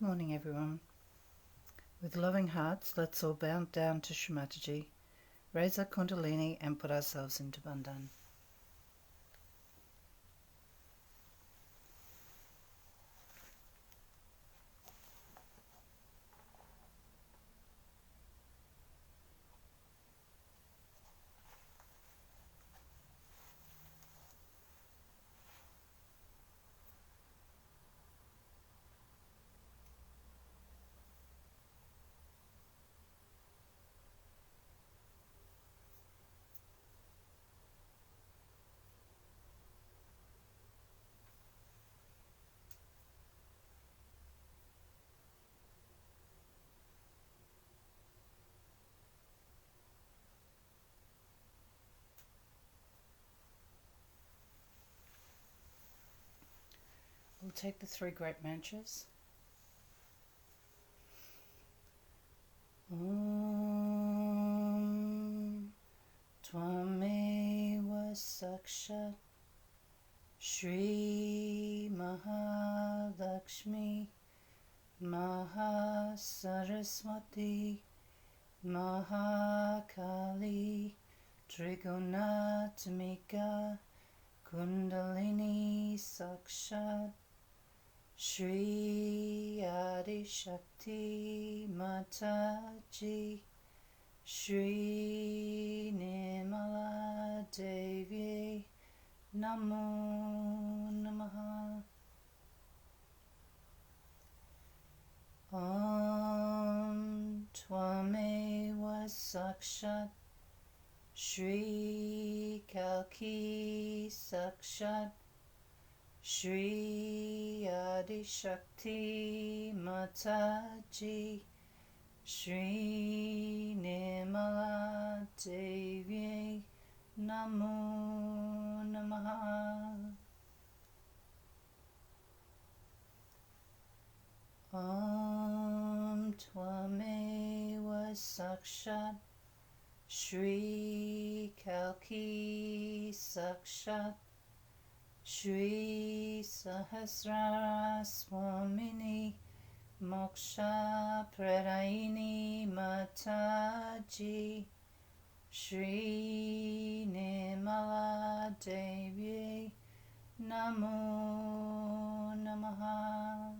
Good morning, everyone. With loving hearts, let's all bow down to Shri Mataji, raise our Kundalini and put ourselves into Bandhan. We'll take the three great mantras. Om Tvameva Sakshat Shri Mahalakshmi Mahasaraswati Mahakali Trigunatmika Kundalini Sakshat Shri Adi Shakti Mataji Shri Nirmala Devi Namo Namaha. Om Tvameva Sakshat Shri Kalki Sakshat Shri Adi Shakti Mataji Shri Nirmala Devi Namo Namaha. Om Tvameva Sakshat Shri Kalki Sakshat Shri Sahasrara Swamini Moksha Pradayini Mataji Shri Nirmala Devi Namo Namaha.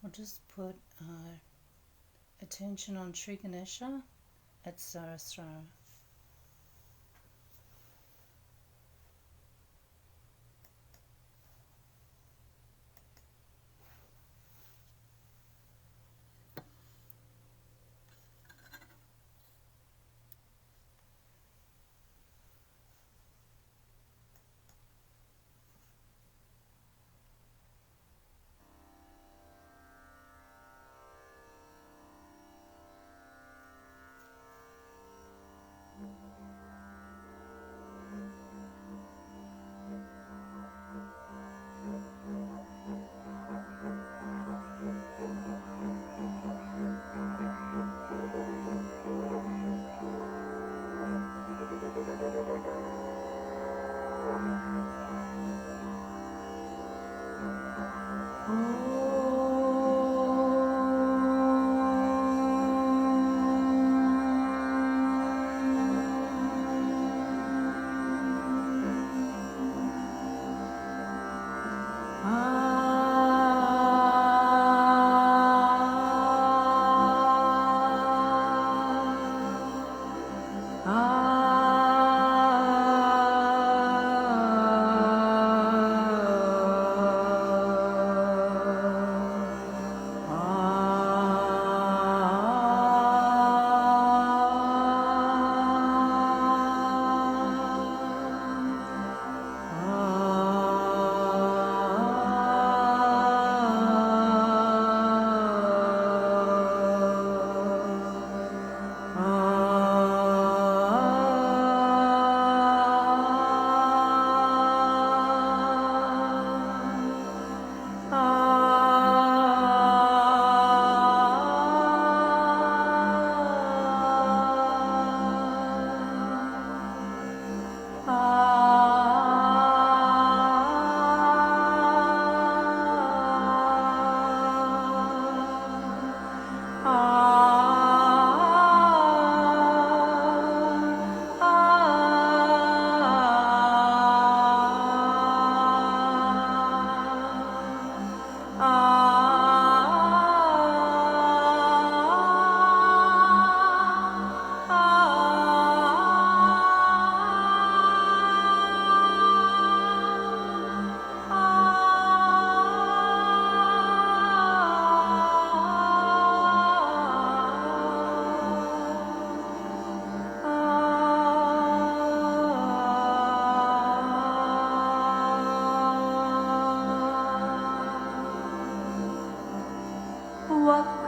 We'll just put attention on Sri Ganesha at Sarasrara.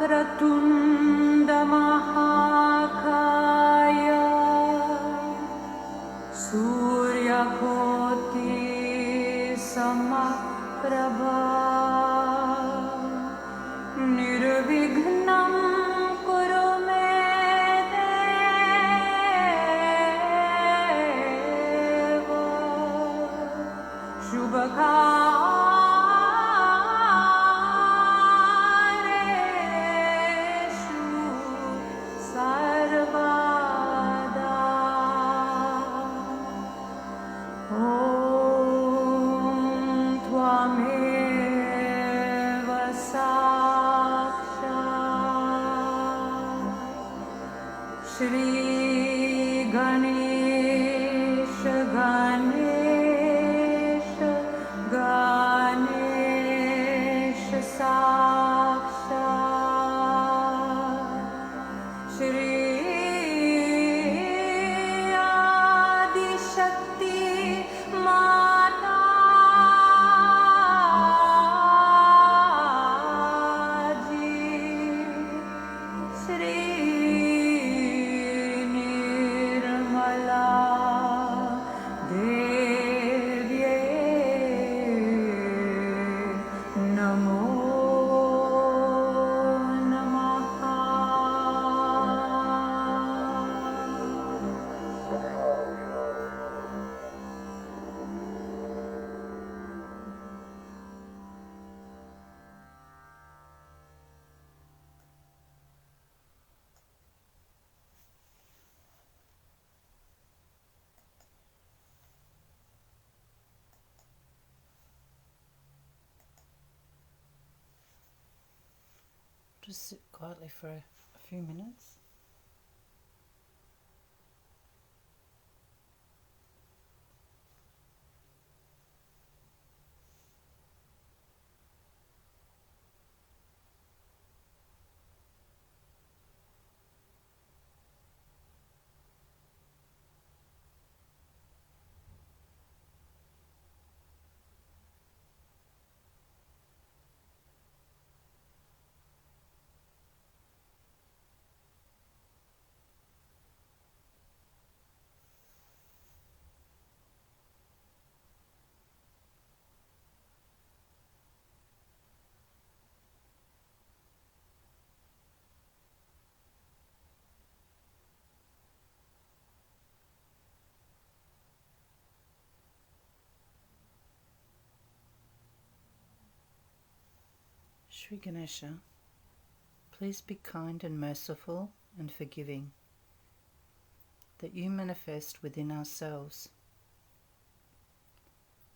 Vakratunda Mahakaya Suryakoti Samaprabha Nirvignam Kuru me Deva Shubhakareshu Sarvada Om Tvameva Sakshat Shri Ganesha Ganesha Ganesha Sakshat Shri Adi Shakti Mataji Shri Nirmala Devye Namo Namaha. Just sit quietly for a few minutes. Shri Ganesha, please be kind and merciful and forgiving, that you manifest within ourselves.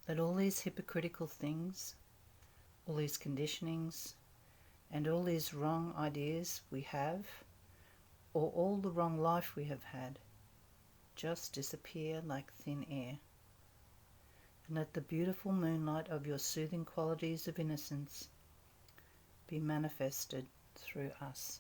That all these hypocritical things, all these conditionings, and all these wrong ideas we have, or all the wrong life we have had, just disappear like thin air. And let the beautiful moonlight of your soothing qualities of innocence be manifested through us.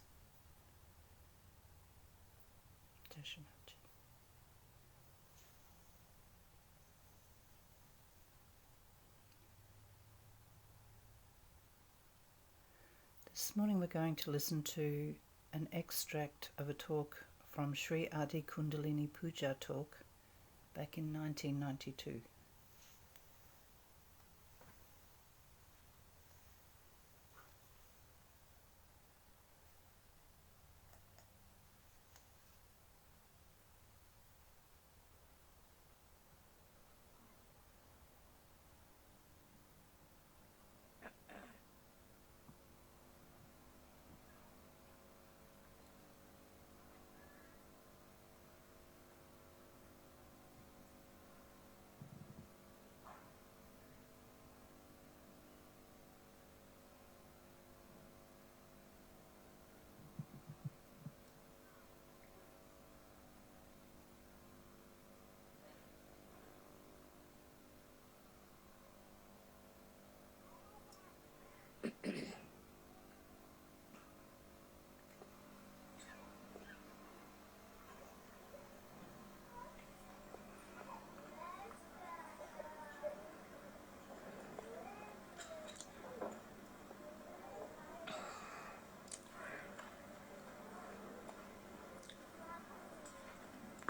This morning we're going to listen to an extract of a talk from Shri Adi Kundalini Puja talk back in 1992.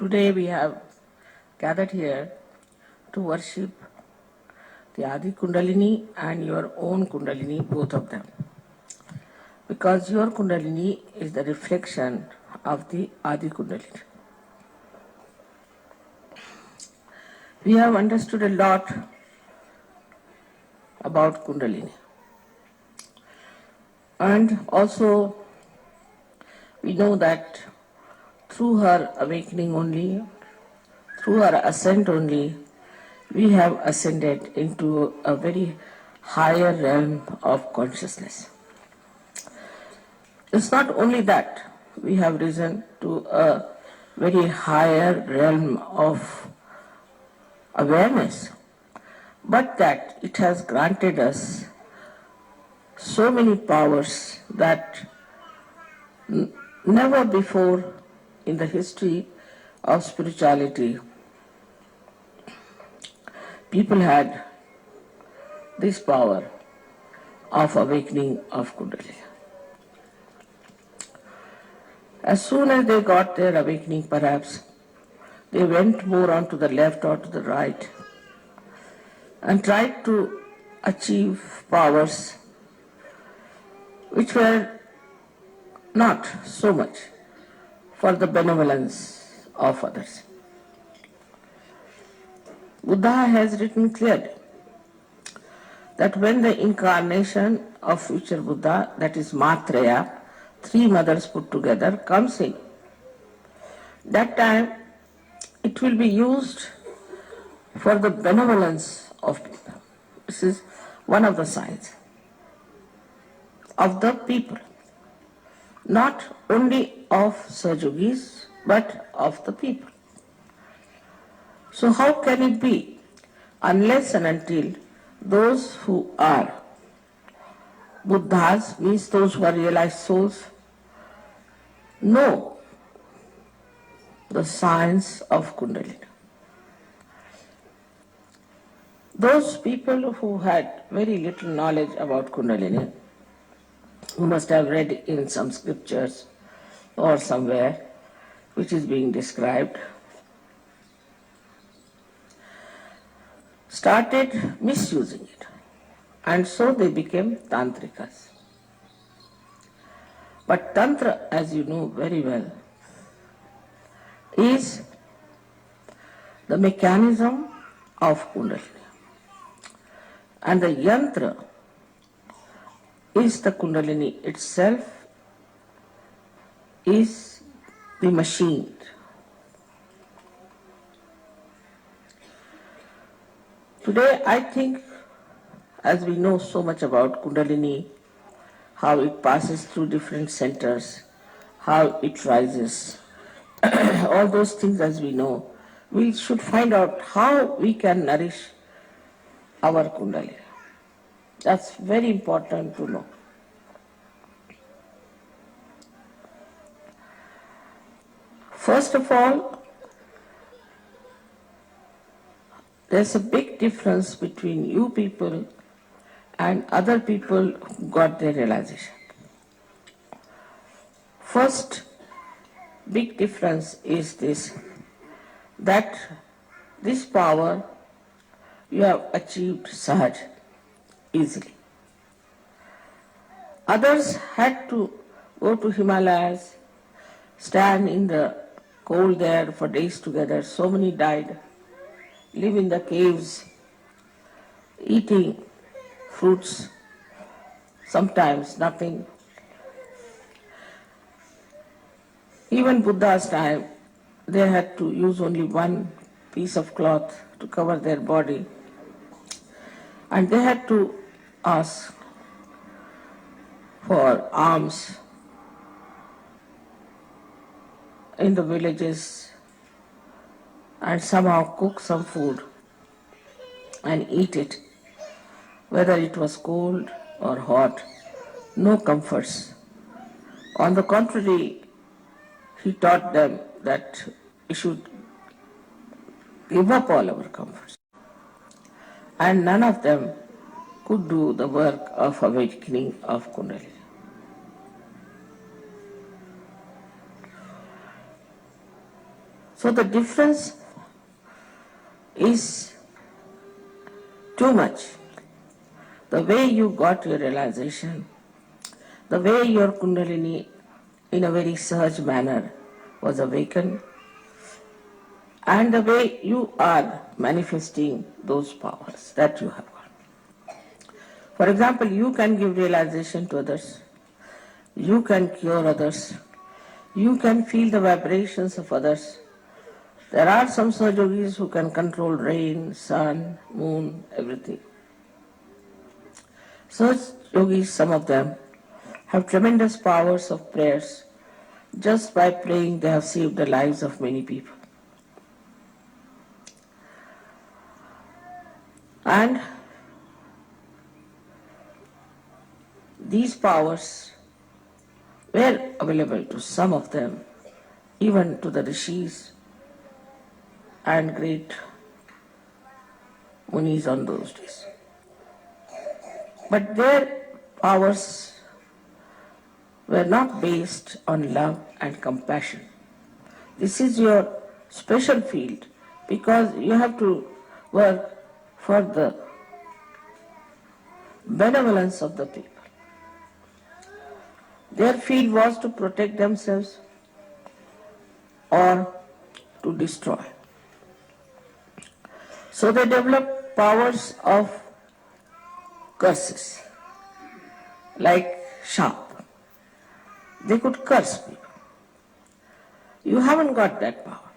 Today we have gathered here to worship the Adi Kundalini and your own Kundalini, both of them. Because your Kundalini is the reflection of the Adi Kundalini. We have understood a lot about Kundalini. And also we know that through her awakening only, through her ascent only, we have ascended into a very higher realm of consciousness. It's not only that we have risen to a very higher realm of awareness, but that it has granted us so many powers that never before in the history of spirituality people had this power of awakening of Kundalini. As soon as they got their awakening, perhaps, they went more on to the left or to the right and tried to achieve powers which were not so much for the benevolence of others. Buddha has written clearly that when the incarnation of future Buddha, that is Maitreya, three mothers put together, comes in, that time it will be used for the benevolence of people. This is one of the signs of the people, not only of Sahajogis, but of the people. So how can it be unless and until those who are Buddhas, means those who are realized souls, know the science of Kundalini. Those people who had very little knowledge about Kundalini, who must have read in some scriptures or somewhere which is being described, started misusing it, and so they became tantrikas. But Tantra, as you know very well, is the mechanism of Kundalini. And the yantra is the Kundalini itself, is the machine. Today I think, as we know so much about Kundalini, how it passes through different centers, how it rises, all those things as we know, we should find out how we can nourish our Kundalini. That's very important to know. First of all, there's a big difference between you people and other people who got their realization. First big difference is this, that this power you have achieved Sahaja, easily. Others had to go to Himalayas, stand in the cold there for days together. So many died, live in the caves, eating fruits, sometimes nothing. Even Buddha's time, they had to use only one piece of cloth to cover their body, and they had to ask for alms in the villages and somehow cook some food and eat it, whether it was cold or hot, no comforts. On the contrary, he taught them that we should give up all our comforts. And none of them could do the work of awakening of Kundalini. So the difference is too much. The way you got your realization, the way your Kundalini in a very Sahaj manner was awakened, and the way you are manifesting those powers that you have got. For example, you can give realization to others, you can cure others, you can feel the vibrations of others. There are some Sahajogis who can control rain, sun, moon, everything. Such yogis, some of them, have tremendous powers of prayers. Just by praying, they have saved the lives of many people. And these powers were available to some of them, even to the rishis and great munis on those days. But their powers were not based on love and compassion. This is your special field because you have to work for the benevolence of the people. Their field was to protect themselves or to destroy. So they developed powers of curses, like sharp. They could curse people. You haven't got that power.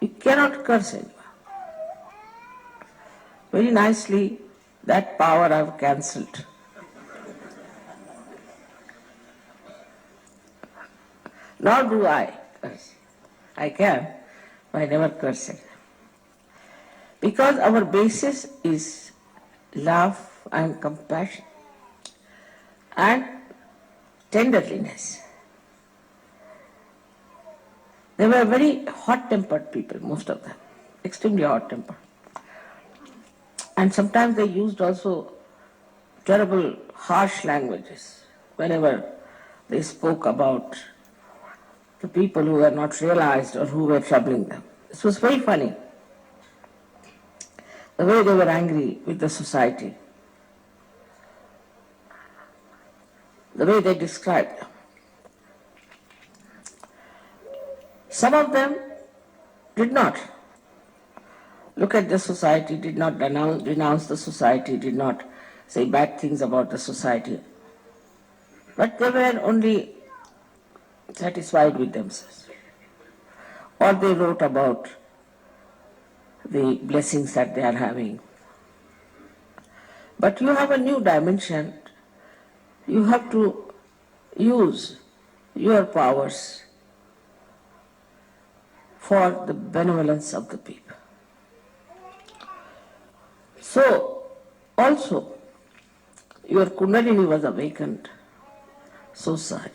You cannot curse anyone. Very nicely, that power I've cancelled. Nor do I curse. I can, but I never curse it. Because our basis is love and compassion and tenderliness. They were very hot-tempered people, most of them, extremely hot-tempered. And sometimes they used also terrible, harsh languages whenever they spoke about the people who were not realized or who were troubling them. This was very funny, the way they were angry with the society, the way they described them. Some of them did not look at the society, did not denounce the society, did not say bad things about the society, but they were only satisfied with themselves. Or they wrote about the blessings that they are having. But you have a new dimension. You have to use your powers for the benevolence of the people. So, also, your Kundalini was awakened so such.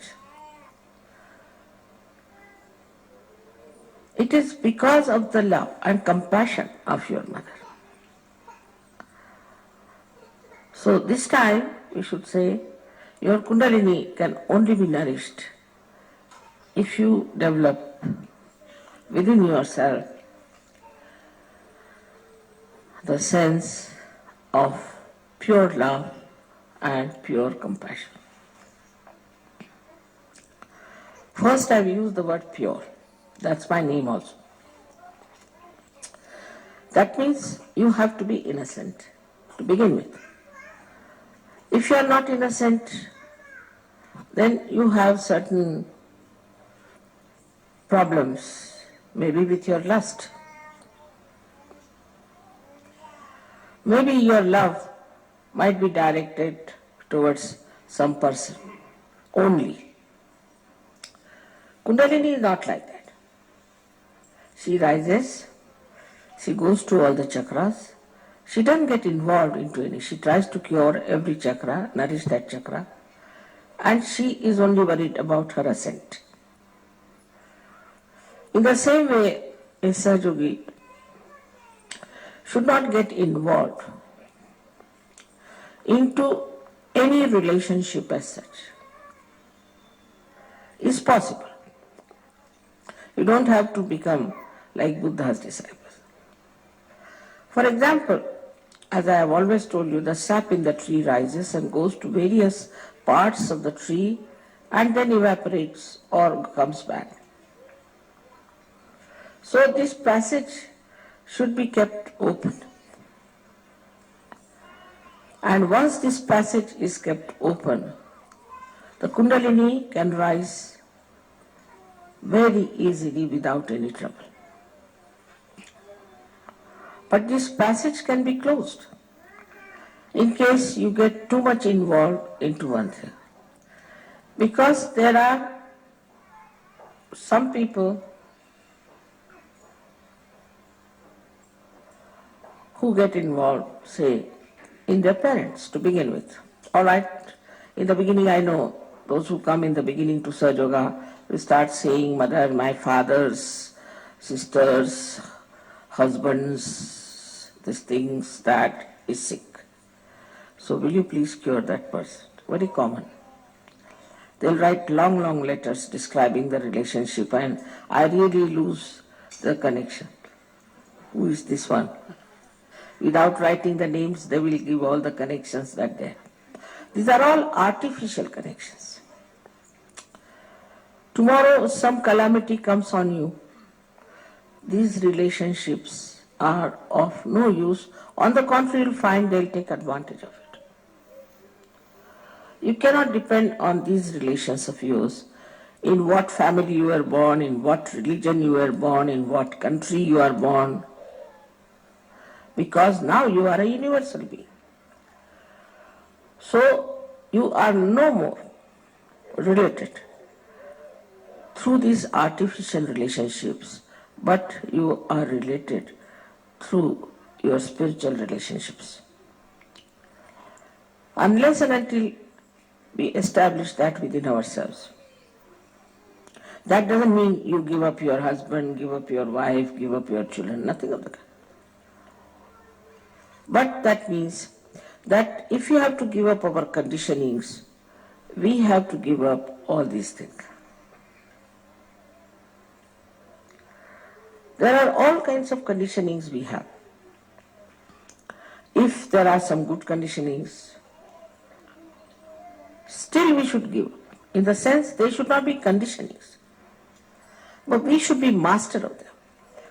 It is because of the love and compassion of your mother. So this time we should say your Kundalini can only be nourished if you develop within yourself the sense of pure love and pure compassion. First I've used the word pure. That's my name also. That means you have to be innocent to begin with. If you are not innocent, then you have certain problems, maybe with your lust. Maybe your love might be directed towards some person only. Kundalini is not like that. She rises, she goes to all the chakras, she doesn't get involved into any. She tries to cure every chakra, nourish that chakra, and she is only worried about her ascent. In the same way, a Sahaja should not get involved into any relationship as such. Is possible. You don't have to become like Buddha's disciples. For example, as I have always told you, the sap in the tree rises and goes to various parts of the tree and then evaporates or comes back. So this passage should be kept open. And once this passage is kept open, the Kundalini can rise very easily without any trouble. But this passage can be closed in case you get too much involved into one thing. Because there are some people who get involved, say, in their parents to begin with. All right, in the beginning I know those who come in the beginning to Sahaja Yoga will start saying, mother, my father's sisters, husbands, these things, that is sick. So will you please cure that person? Very common. They'll write long, long letters describing the relationship and I really lose the connection. Who is this one? Without writing the names, they will give all the connections that they have. These are all artificial connections. Tomorrow some calamity comes on you. These relationships are of no use. On the contrary, you'll find they'll take advantage of it. You cannot depend on these relations of yours, in what family you were born, in what religion you were born, in what country you are born, because now you are a universal being. So you are no more related through these artificial relationships, but you are related through your spiritual relationships. Unless and until we establish that within ourselves. That doesn't mean you give up your husband, give up your wife, give up your children, nothing of the kind. But that means that if you have to give up our conditionings, we have to give up all these things. There are all kinds of conditionings we have. If there are some good conditionings, still we should give, in the sense they should not be conditionings, but we should be master of them.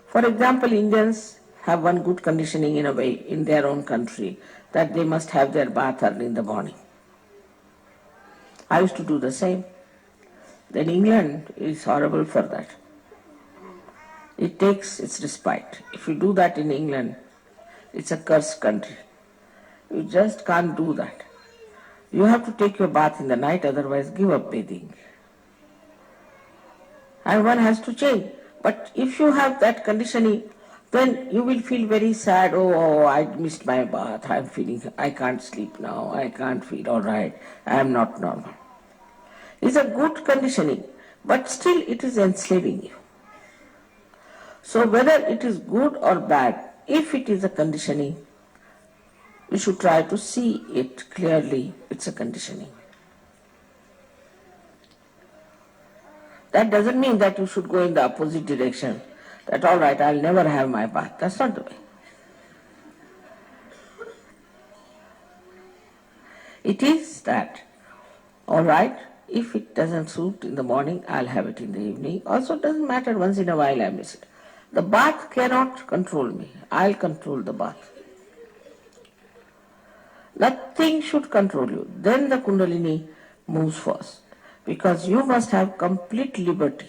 For example, Indians have one good conditioning in a way in their own country, that they must have their bath early in the morning. I used to do the same. Then England is horrible for that. It takes its respite. If you do that in England, it's a cursed country. You just can't do that. You have to take your bath in the night, otherwise give up bathing. And one has to change. But if you have that conditioning, then you will feel very sad. Oh, I missed my bath. I'm feeling, I can't sleep now. I can't feel all right. I am not normal. It's a good conditioning, but still it is enslaving you. So whether it is good or bad, if it is a conditioning, we should try to see it clearly. It's a conditioning. That doesn't mean that you should go in the opposite direction, that all right, I'll never have my bath. That's not the way. It is that, all right, if it doesn't suit in the morning, I'll have it in the evening. Also, it doesn't matter, once in a while I miss it. The bath cannot control me. I'll control the bath. Nothing should control you. Then the Kundalini moves first, because you must have complete liberty.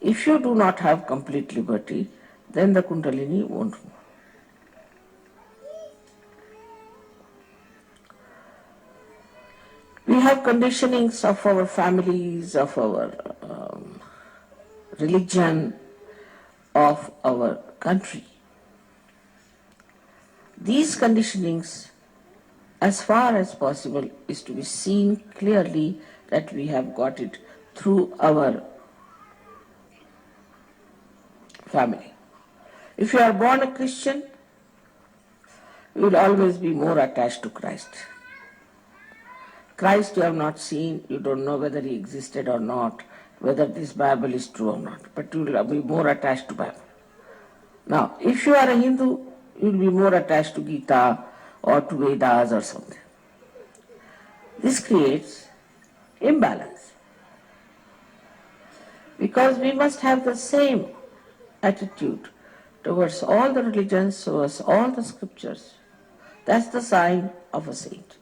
If you do not have complete liberty, then the Kundalini won't move. We have conditionings of our families, of our religion, of our country. These conditionings, as far as possible, is to be seen clearly that we have got it through our family. If you are born a Christian, you will always be more attached to Christ. Christ you have not seen, you don't know whether he existed or not, whether this Bible is true or not, but you will be more attached to Bible. Now, if you are a Hindu, you will be more attached to Gita or to Vedas or something. This creates imbalance because we must have the same attitude towards all the religions, towards all the scriptures. That's the sign of a saint.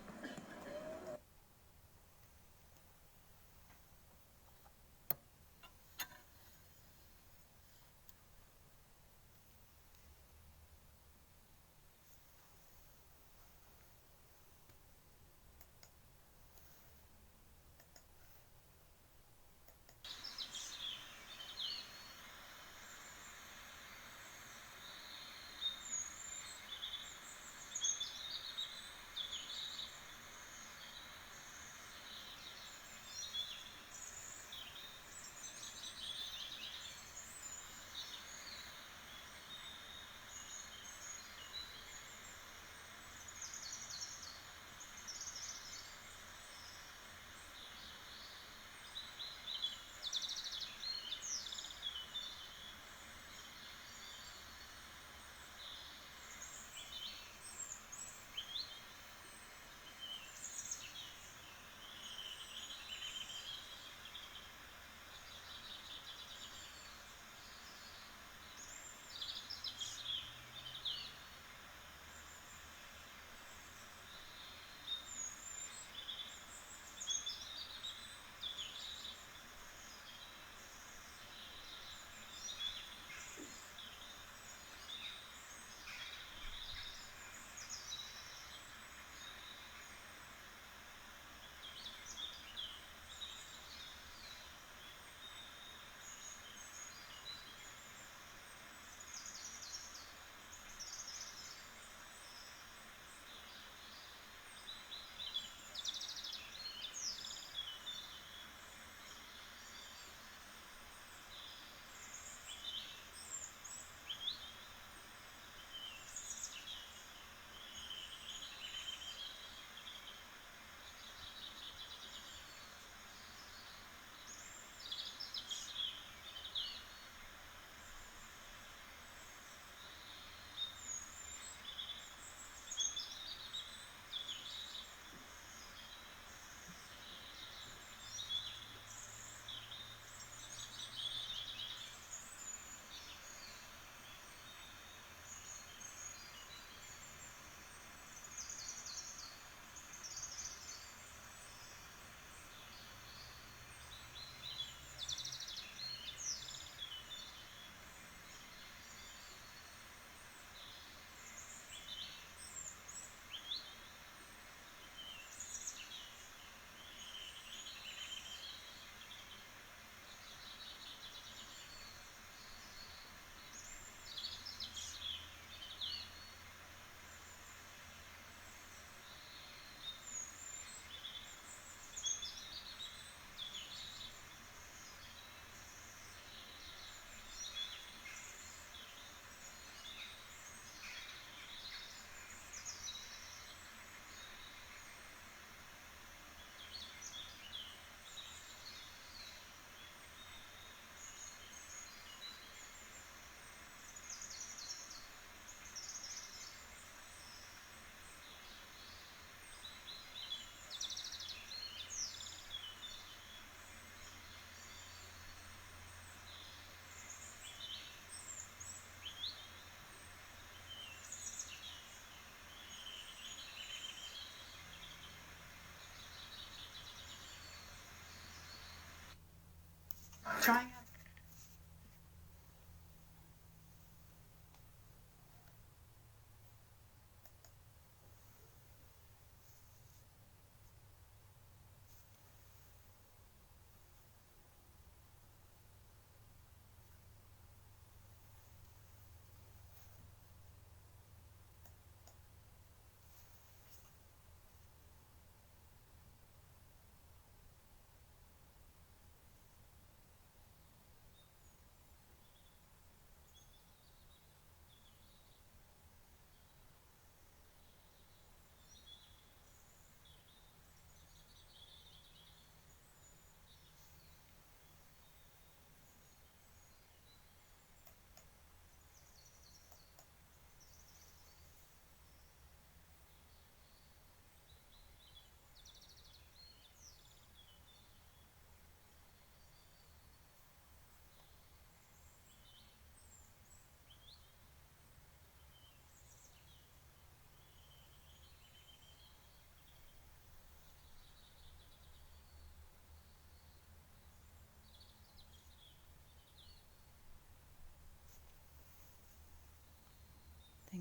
Trying out.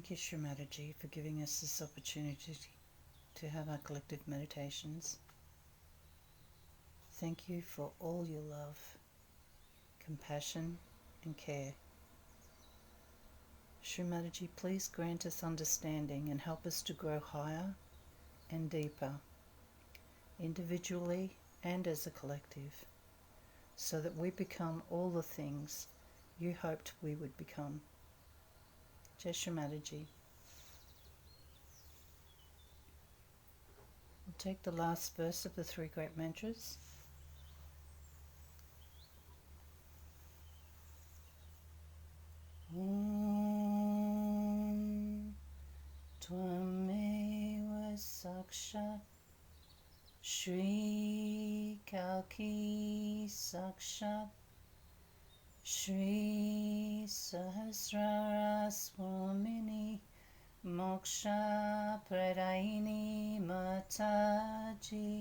Thank you, Shri Mataji, for giving us this opportunity to have our collective meditations. Thank you for all your love, compassion and care. Shri Mataji, please grant us understanding and help us to grow higher and deeper, individually and as a collective, so that we become all the things you hoped we would become. Jai Shri Mataji. We'll take the last verse of the three great mantras. Om Tvameva Sakshat Shri Kalki Sakshat Shri Sahasrara Swamini Moksha Pradaini Mataji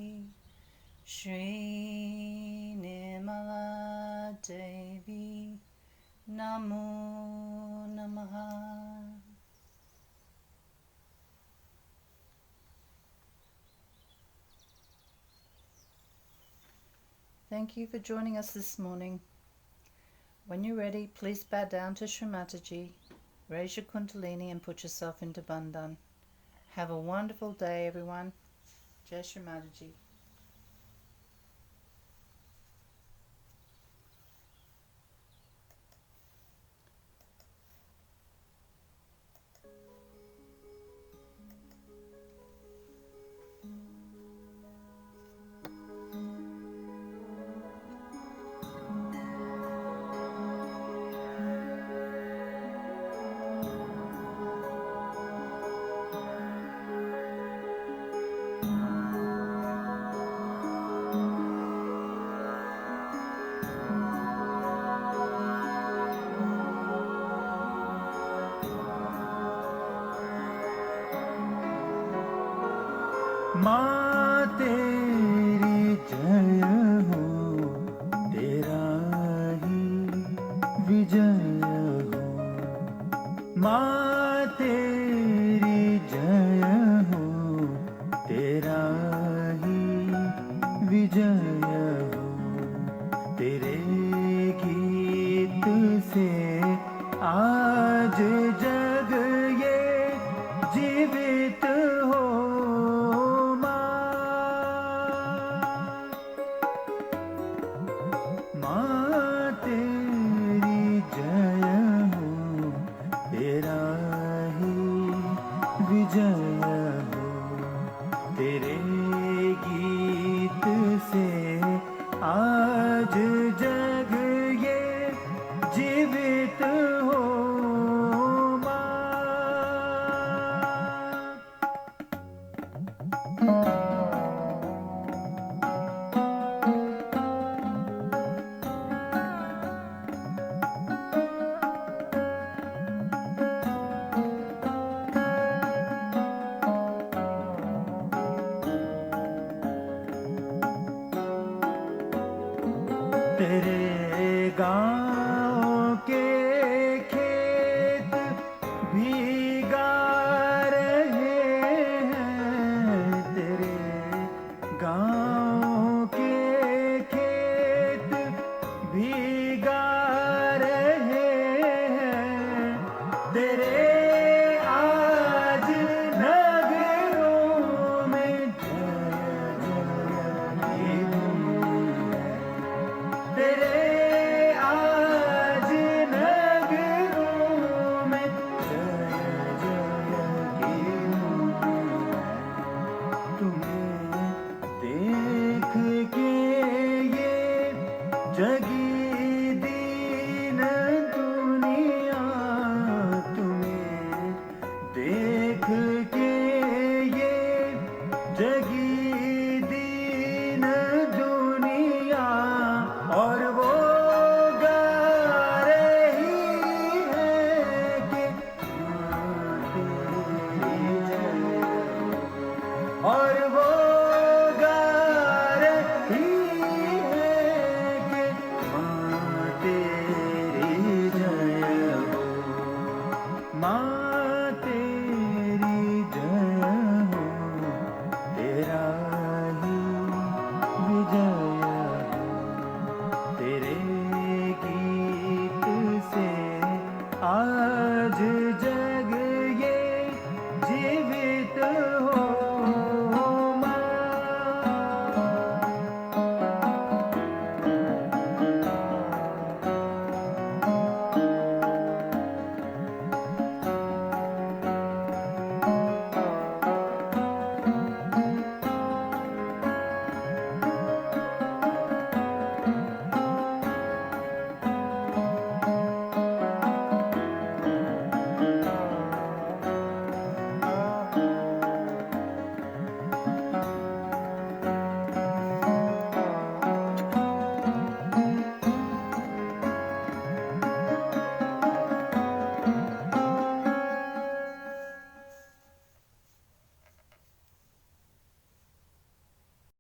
Shri Nirmala Devi Namo Namaha. Thank you for joining us this morning. When you're ready, please bow down to Shri Mataji, raise your Kundalini and put yourself into Bandhan. Have a wonderful day, everyone. Jai Shri Mataji. माँ तेरी जय हो, तेरा ही विजय हो। माँ तेरी जय हो, तेरा ही विजय हो। तेरे गीत से आज जग ये जीवित हो। माँ तेरी जय हो, तेरा ही विजय हो। तेरे गीत से आज जग ये जीवित हो। तेरे गान